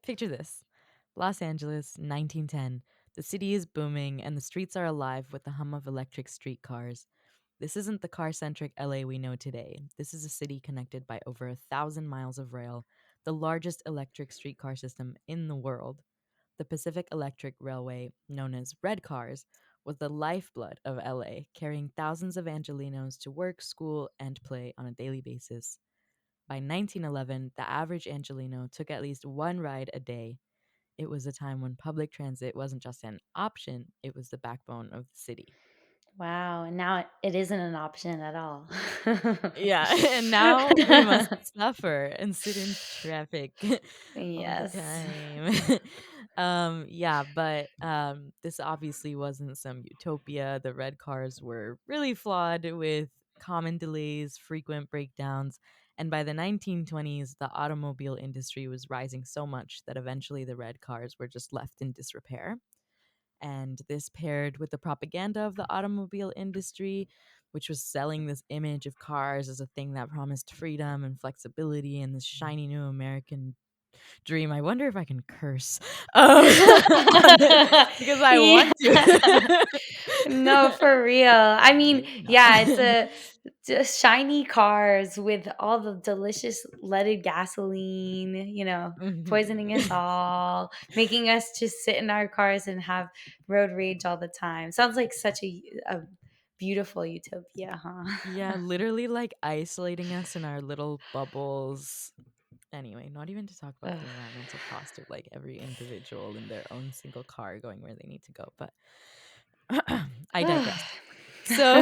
Picture this: Los Angeles, 1910. The city is booming and the streets are alive with the hum of electric streetcars. This isn't the car centric LA we know today. This is a city connected by over 1,000 miles of rail, the largest electric streetcar system in the world. The Pacific Electric Railway, known as Red Cars, was the lifeblood of LA, carrying thousands of Angelenos to work, school, and play on a daily basis. By 1911, the average Angeleno took at least one ride a day. It was a time when public transit wasn't just an option, it was the backbone of the city. Wow, and now it isn't an option at all. Yeah, and now we must suffer and sit in traffic all the Yes. time. Yeah, but this obviously wasn't some utopia. The red cars were really flawed with common delays, frequent breakdowns, and by the 1920s, the automobile industry was rising so much that eventually the red cars were just left in disrepair. And this paired with the propaganda of the automobile industry, which was selling this image of cars as a thing that promised freedom and flexibility and this shiny new American dream. I wonder if I can curse on this because I Yeah. want to. No, for real. I mean, Maybe not. yeah, it's a just shiny cars with all the delicious leaded gasoline, poisoning us Mhm. all, making us just sit in our cars and have road rage all the time. Sounds like such a beautiful utopia, Yeah, huh? literally like isolating us in our little bubbles. Anyway, not even to talk about Ugh. the environmental cost of like every individual in their own single car going where they need to go, but I digress. So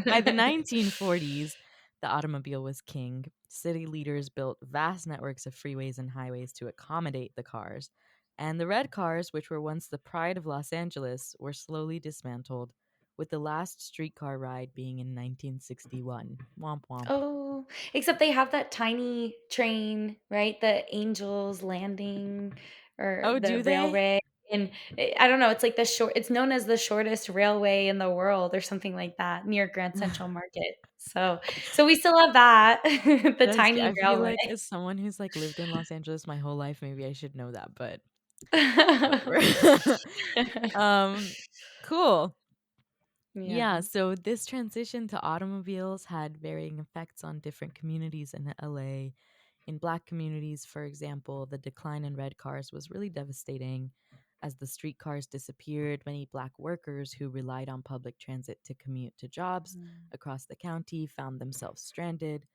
by the 1940s, the automobile was king. City leaders built vast networks of freeways and highways to accommodate the cars. And the red cars, which were once the pride of Los Angeles, were slowly dismantled, with the last streetcar ride being in 1961. Womp womp. Oh, except they have that tiny train, right? The Angels Landing or Oh, the do they? railway. And I don't know, it's like it's known as the shortest railway in the world or something like that near Grand Central Market. So we still have that, the tiny I feel railway. like as someone who's like lived in Los Angeles my whole life, maybe I should know that, but whatever. um, cool. Yeah. Yeah, so this transition to automobiles had varying effects on different communities in LA. In Black communities, for example, the decline in red cars was really devastating. As the streetcars disappeared, many Black workers who relied on public transit to commute to jobs Mm. across the county found themselves stranded.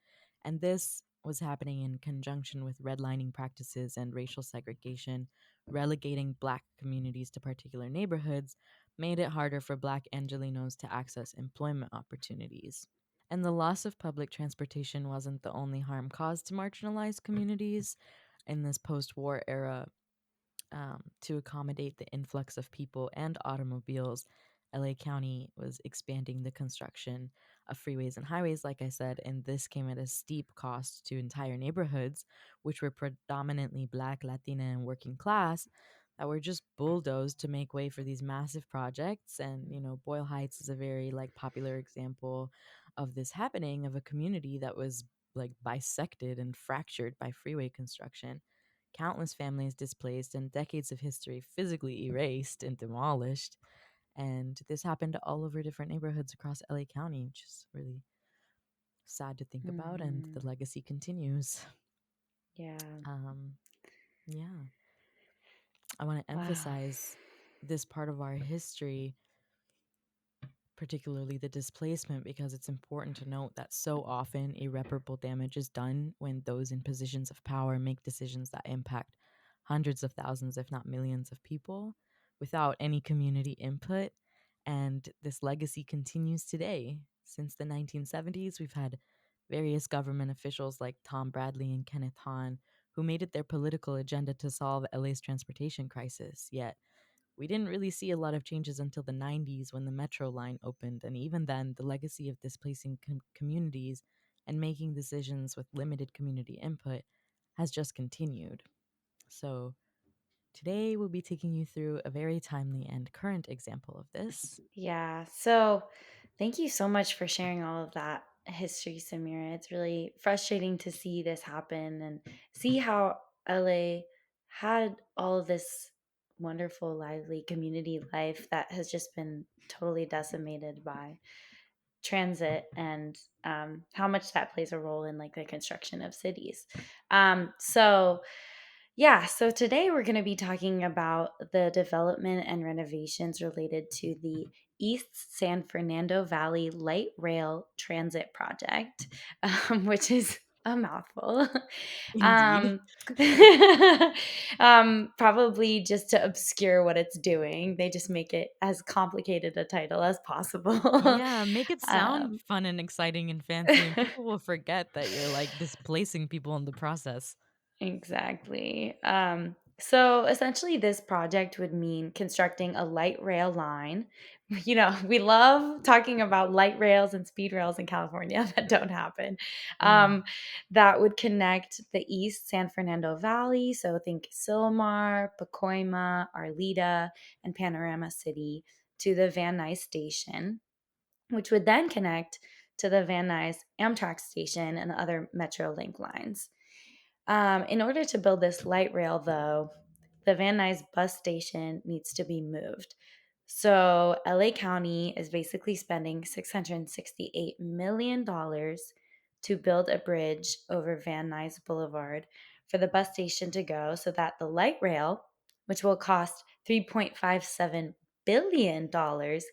And this was happening in conjunction with redlining practices and racial segregation, relegating Black communities to particular neighborhoods made it harder for Black Angelenos to access employment opportunities. And the loss of public transportation wasn't the only harm caused to marginalized communities. In this post war era, to accommodate the influx of people and automobiles, LA County was expanding the construction of freeways and highways, like I said, and this came at a steep cost to entire neighborhoods, which were predominantly Black, Latina, and working class, that were just bulldozed to make way for these massive projects. And, Boyle Heights is a very like popular example of this happening, of a community that was like bisected and fractured by freeway construction, countless families displaced, and decades of history physically erased and demolished. And this happened all over different neighborhoods across LA County, which is really sad to think about. And the Mhm. legacy continues. Yeah. Um, yeah, I want to Wow. emphasize this part of our history, particularly the displacement, because it's important to note that so often irreparable damage is done when those in positions of power make decisions that impact hundreds of thousands, if not millions, of people without any community input. And this legacy continues today. Since the 1970s, we've had various government officials like Tom Bradley and Kenneth Hahn who made it their political agenda to solve LA's transportation crisis. Yet, we didn't really see a lot of changes until the 90s when the metro line opened, and even then, the legacy of displacing communities and making decisions with limited community input has just continued. So, today we'll be taking you through a very timely and current example of this. Yeah. So thank you so much for sharing all of that history, Samira. It's really frustrating to see this happen and see how LA had all of this wonderful, lively community life that has just been totally decimated by transit and how much that plays a role in like the construction of cities. So yeah, so today we're going to be talking about the development and renovations related to the East San Fernando Valley Light Rail Transit Project, which is a mouthful. Indeed. um, Probably just to obscure what it's doing, they just make it as complicated a title as possible. Yeah, make it sound um, fun and exciting and fancy, and people will forget that you're like displacing people in the process. Exactly. So essentially, this project would mean constructing a light rail line. We love talking about light rails and speed rails in California that don't happen. Mm, Um, that would connect the East San Fernando Valley. So think Silmar, Pacoima, Arleta, and Panorama City to the Van Nuys station, which would then connect to the Van Nuys Amtrak station and other Metrolink lines. In order to build this light rail, though, the Van Nuys bus station needs to be moved. So LA County is basically spending $668 million to build a bridge over Van Nuys Boulevard for the bus station to go so that the light rail, which will cost $3.57 billion,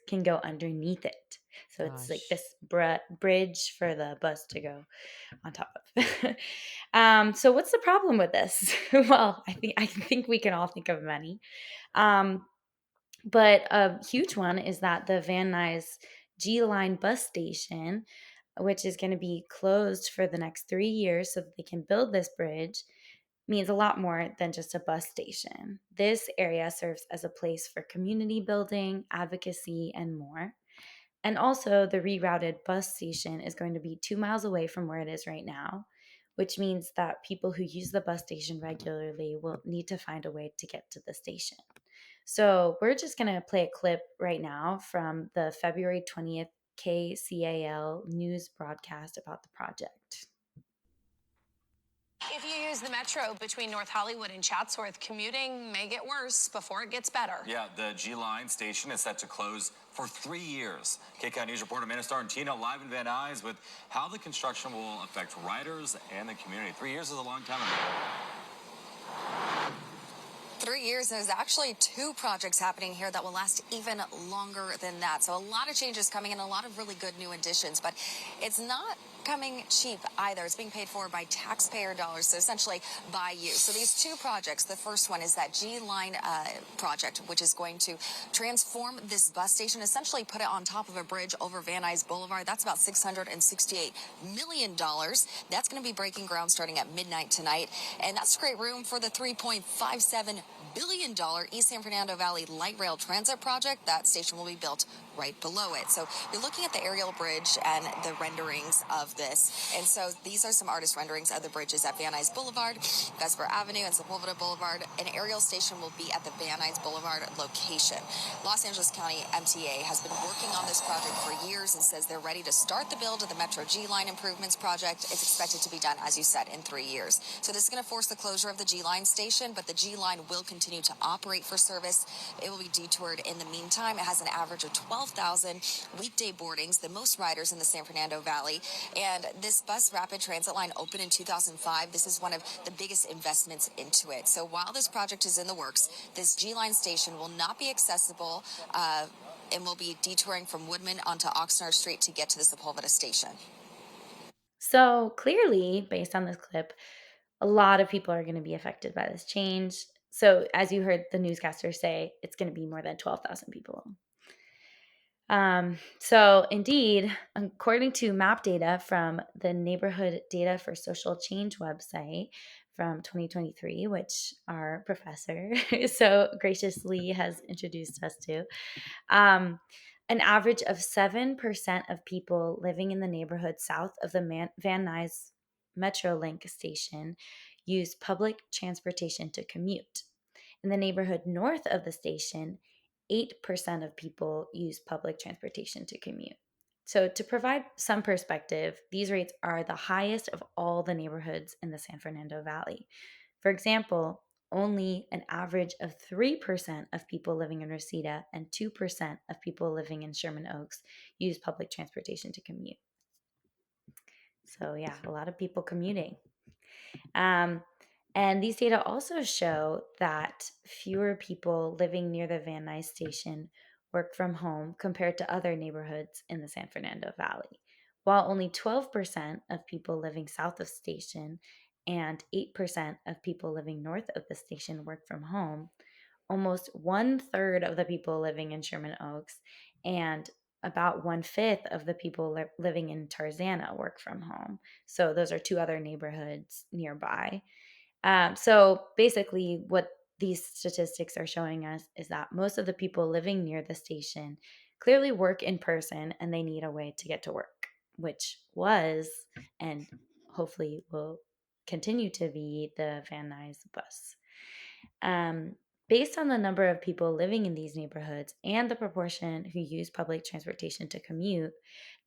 can go underneath it. So it's like gosh. this bridge for the bus to go on top of. So what's the problem with this? Well, I think we can all think of many. Um, but a huge one is that the Van Nuys G Line bus station, which is going to be closed for the next 3 years so that they can build this bridge, means a lot more than just a bus station. This area serves as a place for community building, advocacy, and more. And also, the rerouted bus station is going to be 2 miles away from where it is right now, which means that people who use the bus station regularly will need to find a way to get to the station. So, we're just going to play a clip right now from the February 20th KCAL news broadcast about the project. If you use the metro between North Hollywood and Chatsworth, commuting may get worse before it gets better. Yeah, the G Line station is set to close for 3 years. KCAL News reporter Amanda Starantino live in Van Nuys with how the construction will affect riders and the community. 3 years is a long time. 3 years, there's actually two projects happening here that will last even longer than that. So a lot of changes coming and a lot of really good new additions, but it's not coming cheap either. It's being paid for by taxpayer dollars, so essentially by you. So these two projects, the first one is that G Line project, which is going to transform this bus station, essentially put it on top of a bridge over Van Nuys Boulevard. That's about $668 million. That's going to be breaking ground starting at midnight tonight, and that's great room for the $3.57 billion East San Fernando Valley Light Rail Transit Project. That station will be built right below it. So you're looking at the aerial bridge and the renderings of this. And so these are some artist renderings of the bridges at Van Nuys Boulevard, Vesper Avenue, and Sepulveda Boulevard. An aerial station will be at the Van Nuys Boulevard location. Los Angeles County MTA has been working on this project for years and says they're ready to start the build of the Metro G Line Improvements Project. It's expected to be done, as you said, in 3 years. So this is going to force the closure of the G Line station, but the G Line will continue to operate for service. It will be detoured in the meantime. It has an average of 12,000 weekday boardings, the most riders in the San Fernando Valley. And this bus rapid transit line opened in 2005. This is one of the biggest investments into it. So while this project is in the works, this G Line station will not be accessible and will be detouring from Woodman onto Oxnard Street to get to the Sepulveda station. So clearly, based on this clip, a lot of people are going to be affected by this change. So, as you heard the newscaster say, it's going to be more than 12,000 people. So indeed, according to map data from the Neighborhood Data for Social Change website from 2023, which our professor so graciously has introduced us to, um, an average of 7% of people living in the neighborhood south of the Van Nuys Metrolink station use public transportation to commute. In the neighborhood north of the station, 8% of people use public transportation to commute. So, to provide some perspective, these rates are the highest of all the neighborhoods in the San Fernando Valley. For example, only an average of 3% of people living in Reseda and 2% of people living in Sherman Oaks use public transportation to commute. So, yeah, a lot of people commuting. And these data also show that fewer people living near the Van Nuys station work from home compared to other neighborhoods in the San Fernando Valley, while only 12% of people living south of station and 8% of people living north of the station work from home. Almost 1/3 of the people living in Sherman Oaks and about 1/5 of the people living in Tarzana work from home. So those are two other neighborhoods nearby. So basically, what these statistics are showing us is that most of the people living near the station clearly work in person and they need a way to get to work, which was and hopefully will continue to be the Van Nuys bus. Um, Based on the number of people living in these neighborhoods and the proportion who use public transportation to commute,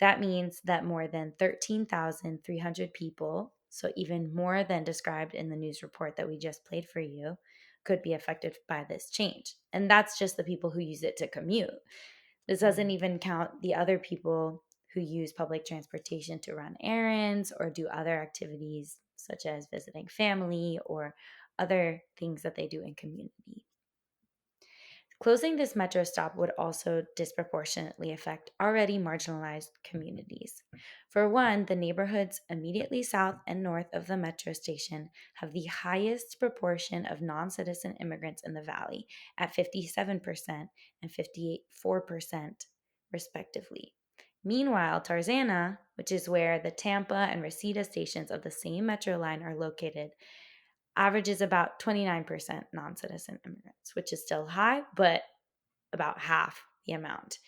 that means that more than 13,300 people, so even more than described in the news report that we just played for you, could be affected by this change. And that's just the people who use it to commute. This doesn't even count the other people who use public transportation to run errands or do other activities, such as visiting family or other things that they do in community. Closing this metro stop would also disproportionately affect already marginalized communities. For one, the neighborhoods immediately south and north of the metro station have the highest proportion of non citizen immigrants in the valley at 57% and 54%, respectively. Meanwhile, Tarzana, which is where the Tampa and Reseda stations of the same metro line are located, averages about 29% non citizen immigrants, which is still high, but about half the amount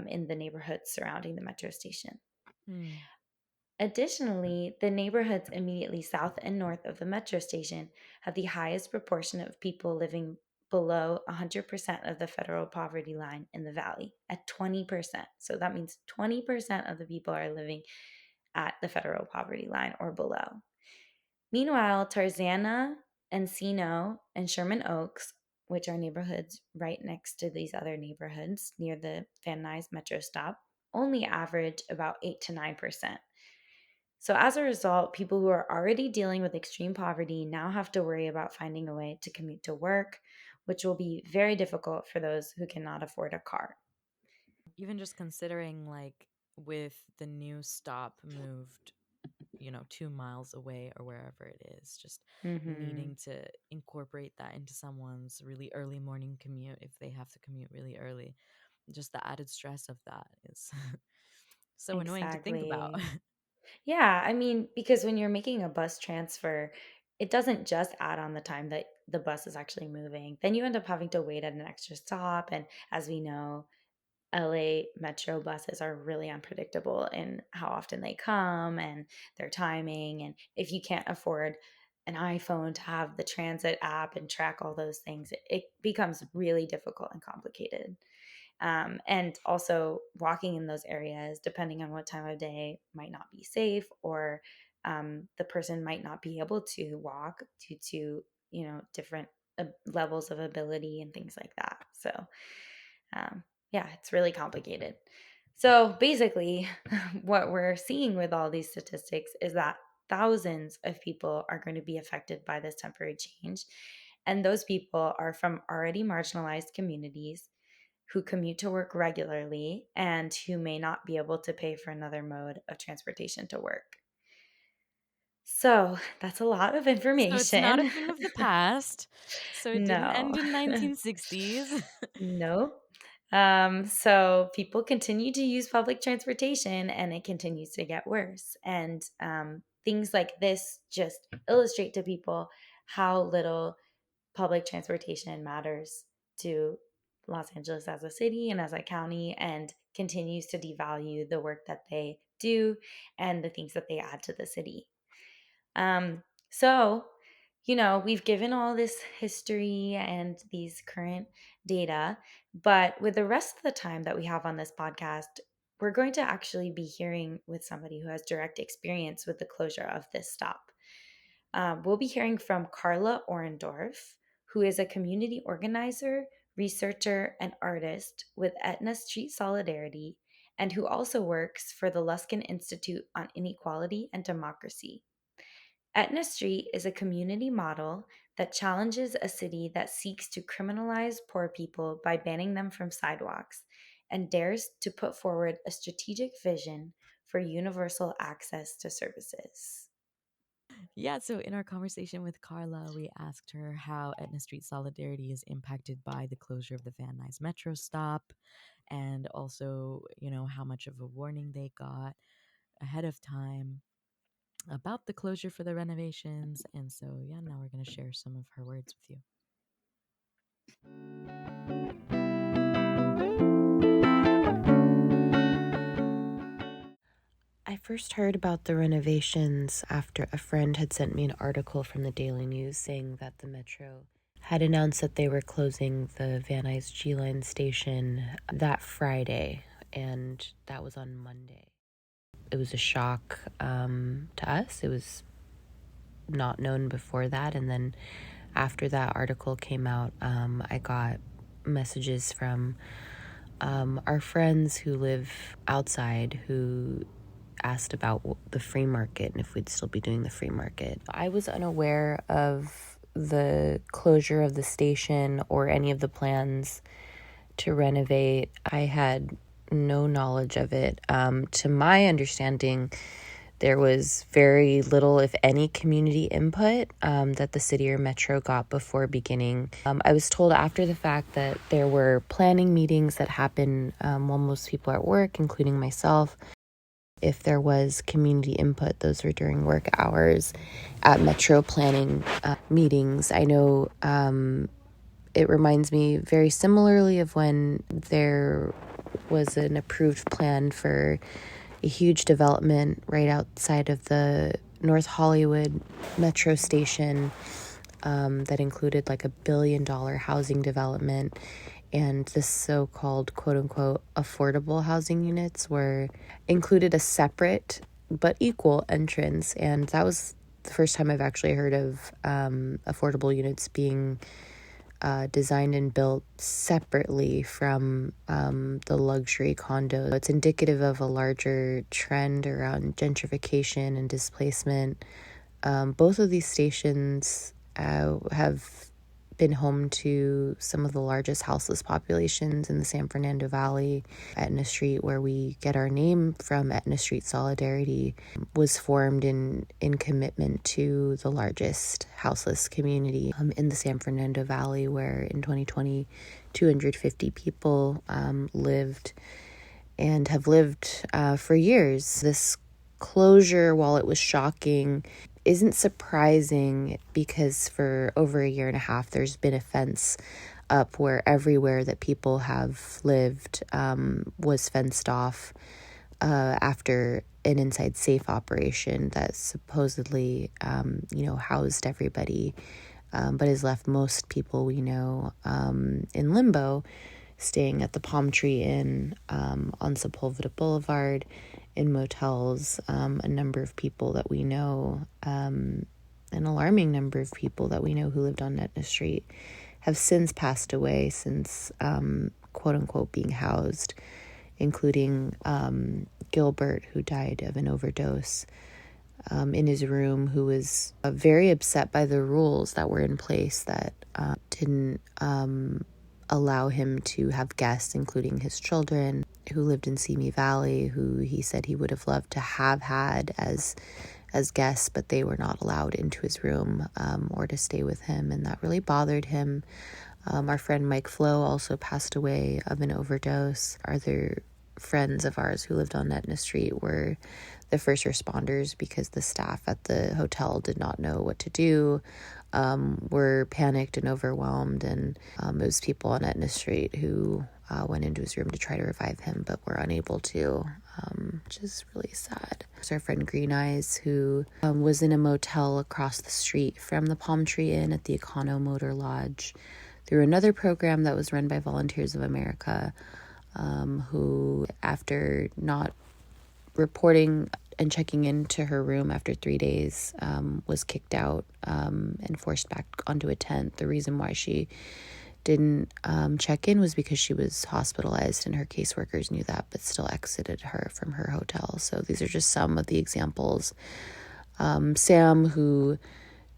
in the neighborhoods surrounding the metro station. Hmm. Additionally, the neighborhoods immediately south and north of the metro station have the highest proportion of people living below 100% of the federal poverty line in the valley at 20%. So that means 20% of the people are living at the federal poverty line or below. Meanwhile, Tarzana, Encino, and Sherman Oaks, which are neighborhoods right next to these other neighborhoods near the Van Nuys metro stop, only average about 8 to 9%. So, as a result, people who are already dealing with extreme poverty now have to worry about finding a way to commute to work, which will be very difficult for those who cannot afford a car. Even just considering, like, with the new stop moved 2 miles away or wherever it is, just Hmm. needing to incorporate that into someone's really early morning commute if they have to commute really early. Just the added stress of that is so annoying to think about. Exactly. Yeah, I mean, because when you're making a bus transfer, it doesn't just add on the time that the bus is actually moving. Then you end up having to wait at an extra stop. And as we know, LA Metro buses are really unpredictable in how often they come and their timing. And if you can't afford an iPhone to have the transit app and track all those things, it becomes really difficult and complicated. And also, walking in those areas, depending on what time of day, might not be safe, or the person might not be able to walk due to different levels of ability and things like that. So, yeah, it's really complicated. So basically, what we're seeing with all these statistics is that thousands of people are going to be affected by this temporary change. And those people are from already marginalized communities who commute to work regularly and who may not be able to pay for another mode of transportation to work. So that's a lot of So it's not a information. thing of the past. So it didn't No. end in 1960s. Nope. So people continue to use public transportation and it continues to get worse. And things like this just illustrate to people how little public transportation matters to Los Angeles as a city and as a county, and continues to devalue the work that they do and the things that they add to the city. So, we've given all this history and these current data, but with the rest of the time that we have on this podcast, we're going to actually be hearing with somebody who has direct experience with the closure of this stop. We'll be hearing from Carla Orendorf, who is a community organizer, researcher, and artist with Etna Street Solidarity, and who also works for the Luskin Institute on Inequality and Democracy. Etna Street is a community model that challenges a city that seeks to criminalize poor people by banning them from sidewalks and dares to put forward a strategic vision for universal access to services. Yeah, so in our conversation with Carla, we asked her how Etna Street Solidarity is impacted by the closure of the Van Nuys metro stop, and also, how much of a warning they got ahead of time about the closure for the renovations. And so, yeah, now we're going to share some of her words with you. I first heard about the renovations after a friend had sent me an article from the Daily News saying that the Metro had announced that they were closing the Van Nuys G Line station that Friday, and that was on Monday. It was a shock to us. It was not known before that, and then after that article came out, I got messages from our friends who live outside who asked about the free market and if we'd still be doing the free market. I was unaware of the closure of the station or any of the plans to renovate. I had no knowledge of it. To my understanding, there was very little, if any, community input that the city or metro got before beginning. I was told after the fact that there were planning meetings that happened while most people are at work, including myself. If there was community input, those were during work hours at metro planning meetings. I know it reminds me very similarly of when there was an approved plan for a huge development right outside of the North Hollywood metro station that included like $1 billion housing development, and the so-called quote-unquote affordable housing units were included a separate but equal entrance. And that was the first time I've actually heard of affordable units being designed and built separately from the luxury condo. It's indicative of a larger trend around gentrification and displacement. Both of these stations have been home to some of the largest houseless populations in the San Fernando Valley. Etna Street, where we get our name from, Etna Street Solidarity, was formed in commitment to the largest houseless community in the San Fernando Valley, where in 2020, 250 people lived and have lived for years. This closure, while it was shocking, isn't surprising because for over a year and a half, there's been a fence up where everywhere that people have lived was fenced off after an inside safe operation that supposedly, housed everybody, but has left most people we know in limbo, staying at the Palm Tree Inn on Sepulveda Boulevard, in motels. A number of people that we know, an alarming number of people that we know who lived on Etna Street, have since passed away since quote-unquote being housed, including Gilbert, who died of an overdose in his room, who was very upset by the rules that were in place that didn't allow him to have guests, including his children, who lived in Simi Valley, who he said he would have loved to have had as guests, but they were not allowed into his room or to stay with him, and that really bothered him. Our friend Mike Flo also passed away of an overdose. Other friends of ours who lived on Etna Street were the first responders because the staff at the hotel did not know what to do, were panicked and overwhelmed, and it was people on Etna Street who went into his room to try to revive him, but were unable to, which is really sad. There's our friend Green Eyes, who was in a motel across the street from the Palm Tree Inn at the Econo Motor Lodge through another program that was run by Volunteers of America, who, after not reporting and checking into her room after 3 days, was kicked out and forced back onto a tent. The reason why she didn't check in was because she was hospitalized, and her caseworkers knew that, but still exited her from her hotel. So these are just some of the examples. Sam, who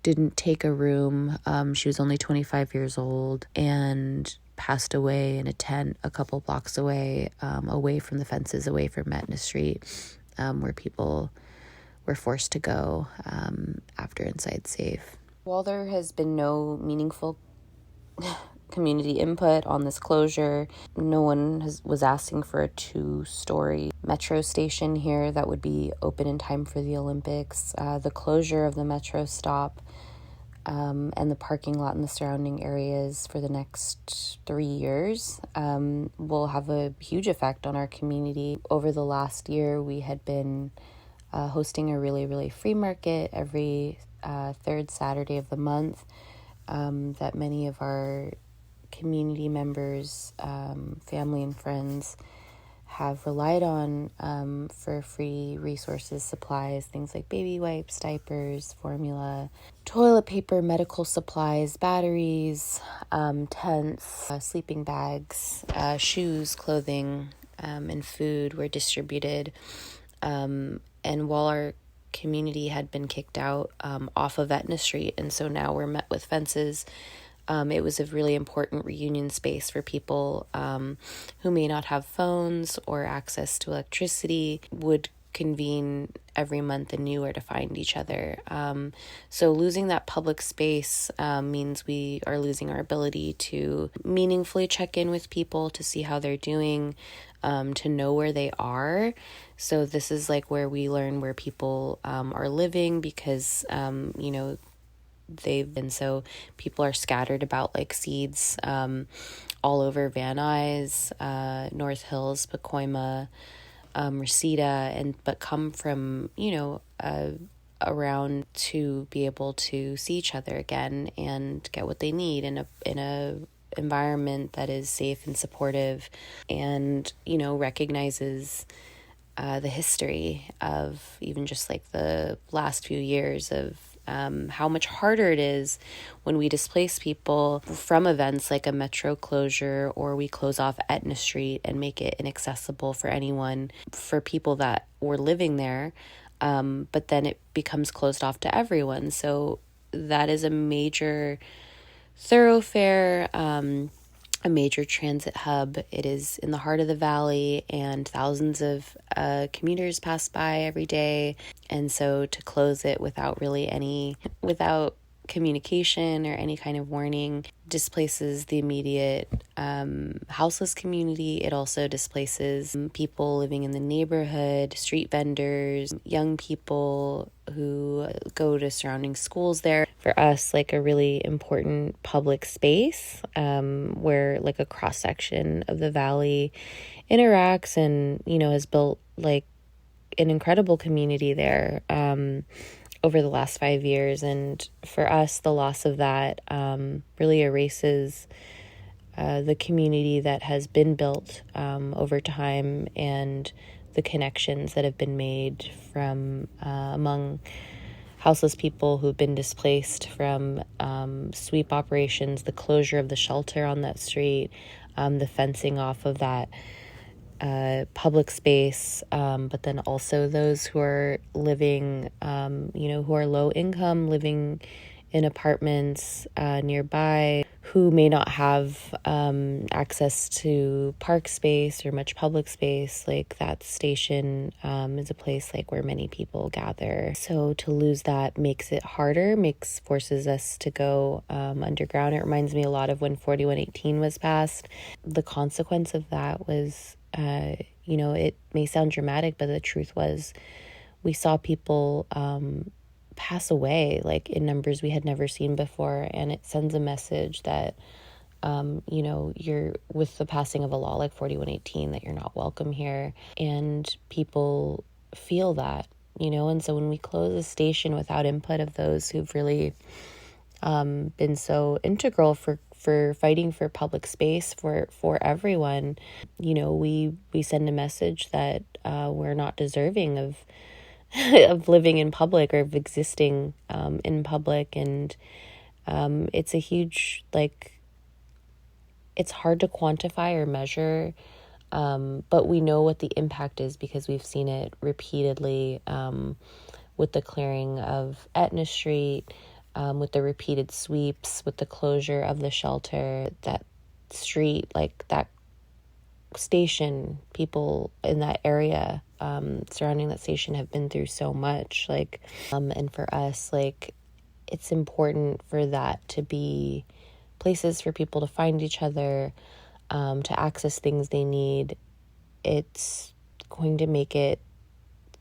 didn't take a room, she was only 25 years old and passed away in a tent a couple blocks away, away from the fences, away from Etna Street, where people were forced to go after Inside Safe. While there has been no meaningful community input on this closure, no one was asking for a 2-story metro station here that would be open in time for the Olympics. The closure of the metro stop and the parking lot in the surrounding areas for the next 3 years will have a huge effect on our community. Over the last year, we had been hosting a really, really free market every third Saturday of the month that many of our community members, family and friends have relied on for free resources, supplies, things like baby wipes, diapers, formula, toilet paper, medical supplies, batteries, tents, sleeping bags, shoes, clothing, and food were distributed. And while our community had been kicked out off of Etna Street, and so now we're met with fences, it was a really important reunion space for people who may not have phones or access to electricity, would convene every month anew to find each other. So losing that public space means we are losing our ability to meaningfully check in with people, to see how they're doing, to know where they are. So this is like where we learn where people are living, because, so people are scattered about like seeds all over Van Nuys, North Hills, Pacoima, Reseda, but come from, around to be able to see each other again and get what they need in a environment that is safe and supportive, and, recognizes the history of even just like the last few years of how much harder it is when we displace people from events like a metro closure, or we close off Etna Street and make it inaccessible for anyone, for people that were living there, but then it becomes closed off to everyone. So that is a major thoroughfare, a major transit hub. It is in the heart of the valley, and thousands of commuters pass by every day. And so to close it without communication or any kind of warning displaces the immediate houseless community. It also displaces people living in the neighborhood, street vendors, young people who go to surrounding schools there. For us, like a really important public space where like a cross-section of the valley interacts and, has built like an incredible community there over the last 5 years. And for us, the loss of that really erases the community that has been built over time, and the connections that have been made from among houseless people who've been displaced from sweep operations, the closure of the shelter on that street, the fencing off of that public space, but then also those who are living, who are low income, living in apartments nearby, who may not have access to park space or much public space. Like that station is a place like where many people gather. So to lose that makes it harder, forces us to go underground. It reminds me a lot of when 4118 was passed. The consequence of that was, it may sound dramatic, but the truth was we saw people pass away like in numbers we had never seen before. And it sends a message that, you're with the passing of a law like 4118, that you're not welcome here. And people feel that, and so when we close a station without input of those who've really been so integral for fighting for public space for everyone, we send a message that we're not deserving of living in public or of existing in public. And it's a huge, like, it's hard to quantify or measure, but we know what the impact is because we've seen it repeatedly with the clearing of Etna Street, with the repeated sweeps, with the closure of the shelter. That street, like that station, people in that area surrounding that station have been through so much, like and for us, like, it's important for that to be places for people to find each other, to access things they need. It's going to make it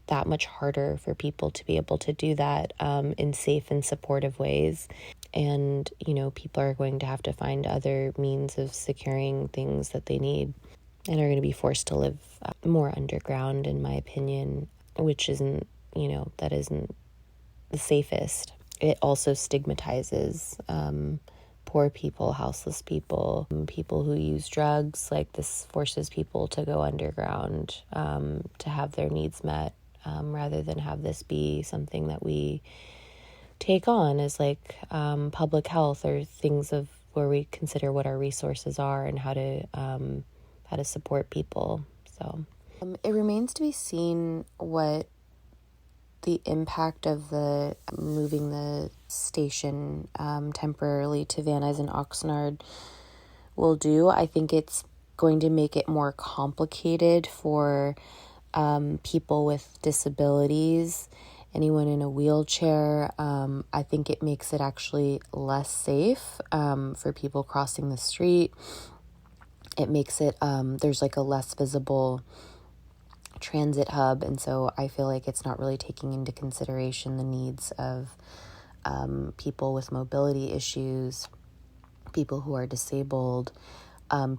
that much harder for people to be able to do that in safe and supportive ways. And, you know, people are going to have to find other means of securing things that they need and are going to be forced to live more underground, in my opinion, which isn't, you know, that isn't the safest. It also stigmatizes poor people, houseless people, people who use drugs. Like, this forces people to go underground to have their needs met, rather than have this be something that we take on as like public health or things of where we consider what our resources are and how to support people. So it remains to be seen what the impact of the moving the station temporarily to Van Nuys and Oxnard will do. I think it's going to make it more complicated for people with disabilities, anyone in a wheelchair. I think it makes it actually less safe for people crossing the street. It makes it, there's like a less visible transit hub, and so I feel like it's not really taking into consideration the needs of people with mobility issues, people who are disabled,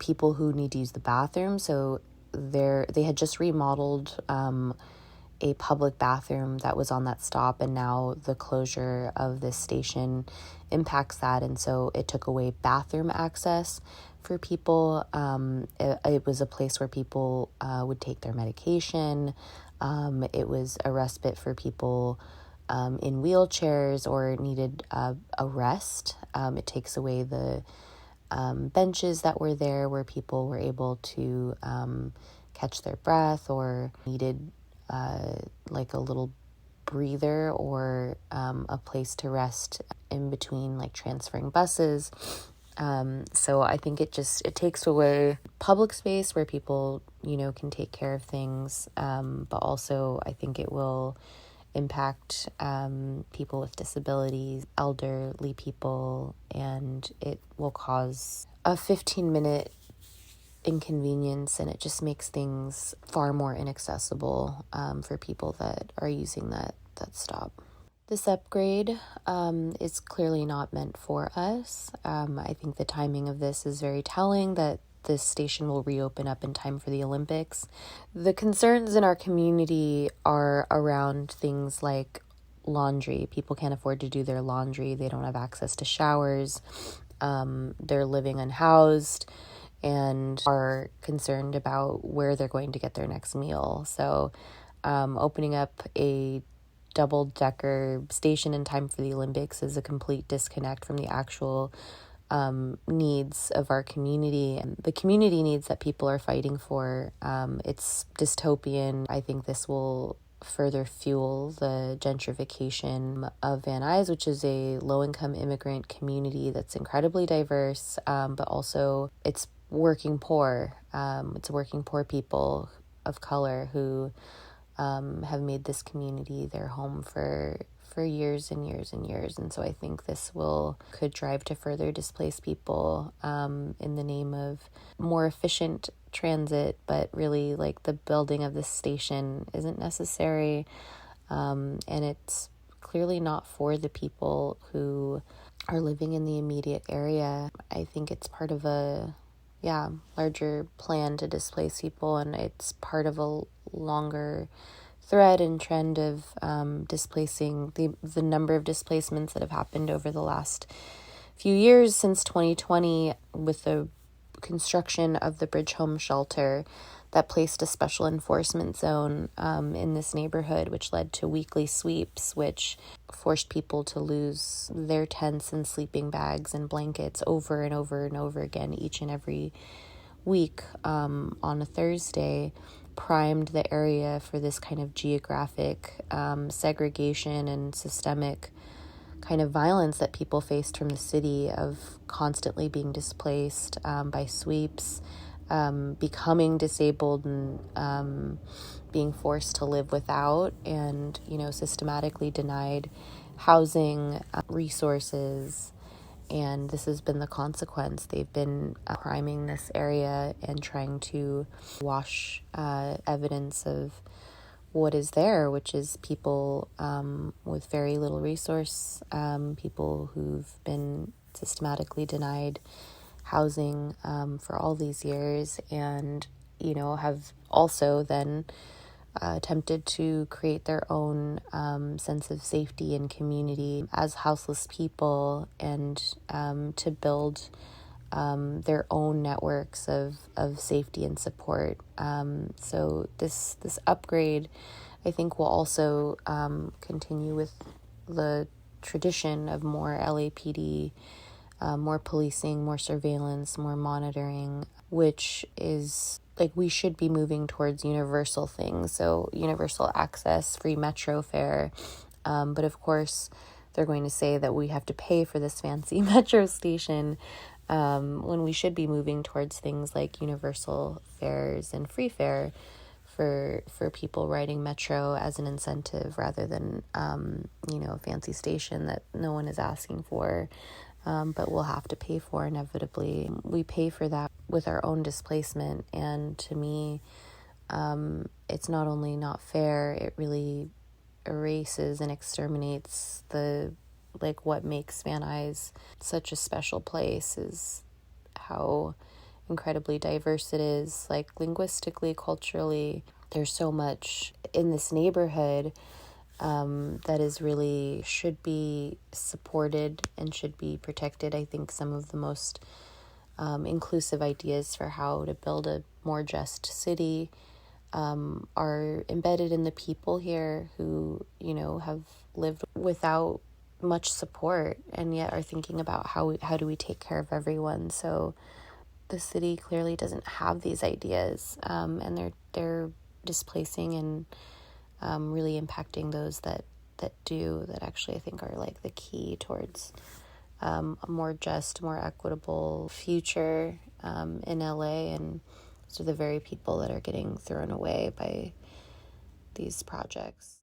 people who need to use the bathroom. So they had just remodeled a public bathroom that was on that stop, and now the closure of this station impacts that, and so it took away bathroom access for people. It was a place where people would take their medication. It was a respite for people in wheelchairs or needed a rest. It takes away the benches that were there where people were able to catch their breath or needed like a little breather or a place to rest in between, like transferring buses. So I think it takes away public space where people, you know, can take care of things. But also I think it will impact people with disabilities, elderly people, and it will cause a 15-minute inconvenience, and it just makes things far more inaccessible for people that are using that stop. This upgrade is clearly not meant for us. I think the timing of this is very telling that this station will reopen up in time for the Olympics. The concerns in our community are around things like laundry. People can't afford to do their laundry. They don't have access to showers. They're living unhoused and are concerned about where they're going to get their next meal. So opening up a double-decker station in time for the Olympics is a complete disconnect from the actual needs of our community and the community needs that people are fighting for. It's dystopian. I think this will further fuel the gentrification of Van Nuys, which is a low-income immigrant community that's incredibly diverse, but also it's working poor. It's working poor people of color who have made this community their home for years and years and years. And so I think this could drive to further displace people in the name of more efficient transit, but really like the building of this station isn't necessary. And it's clearly not for the people who are living in the immediate area. I think it's part of a larger plan to displace people, and it's part of a longer thread and trend of displacing the number of displacements that have happened over the last few years since 2020 with the construction of the Bridge Home Shelter. that placed a special enforcement zone in this neighborhood, which led to weekly sweeps, which forced people to lose their tents and sleeping bags and blankets over and over and over again each and every week on a Thursday, primed the area for this kind of geographic segregation and systemic kind of violence that people faced from the city of constantly being displaced by sweeps, becoming disabled and being forced to live without, and, systematically denied housing, resources. And this has been the consequence. They've been priming this area and trying to wash evidence of what is there, which is people with very little resource, people who've been systematically denied housing for all these years, and, have also then attempted to create their own sense of safety and community as houseless people, and to build their own networks of safety and support. So this upgrade, I think, will also continue with the tradition of more LAPD, more policing, more surveillance, more monitoring, which is like we should be moving towards universal things. So universal access, free metro fare. But of course, they're going to say that we have to pay for this fancy metro station, when we should be moving towards things like universal fares and free fare for people riding metro as an incentive, rather than a fancy station that no one is asking for, but we'll have to pay for inevitably. We pay for that with our own displacement, and to me, it's not only not fair, it really erases and exterminates what makes Van Nuys such a special place, is how incredibly diverse it is, linguistically, culturally. There's so much in this neighborhood that is really should be supported and should be protected. I think some of the most inclusive ideas for how to build a more just city are embedded in the people here who, have lived without much support, and yet are thinking about how do we take care of everyone. So the city clearly doesn't have these ideas, and they're displacing and really impacting those that do, that actually I think are the key towards a more just, more equitable future in LA. And those are the very people that are getting thrown away by these projects.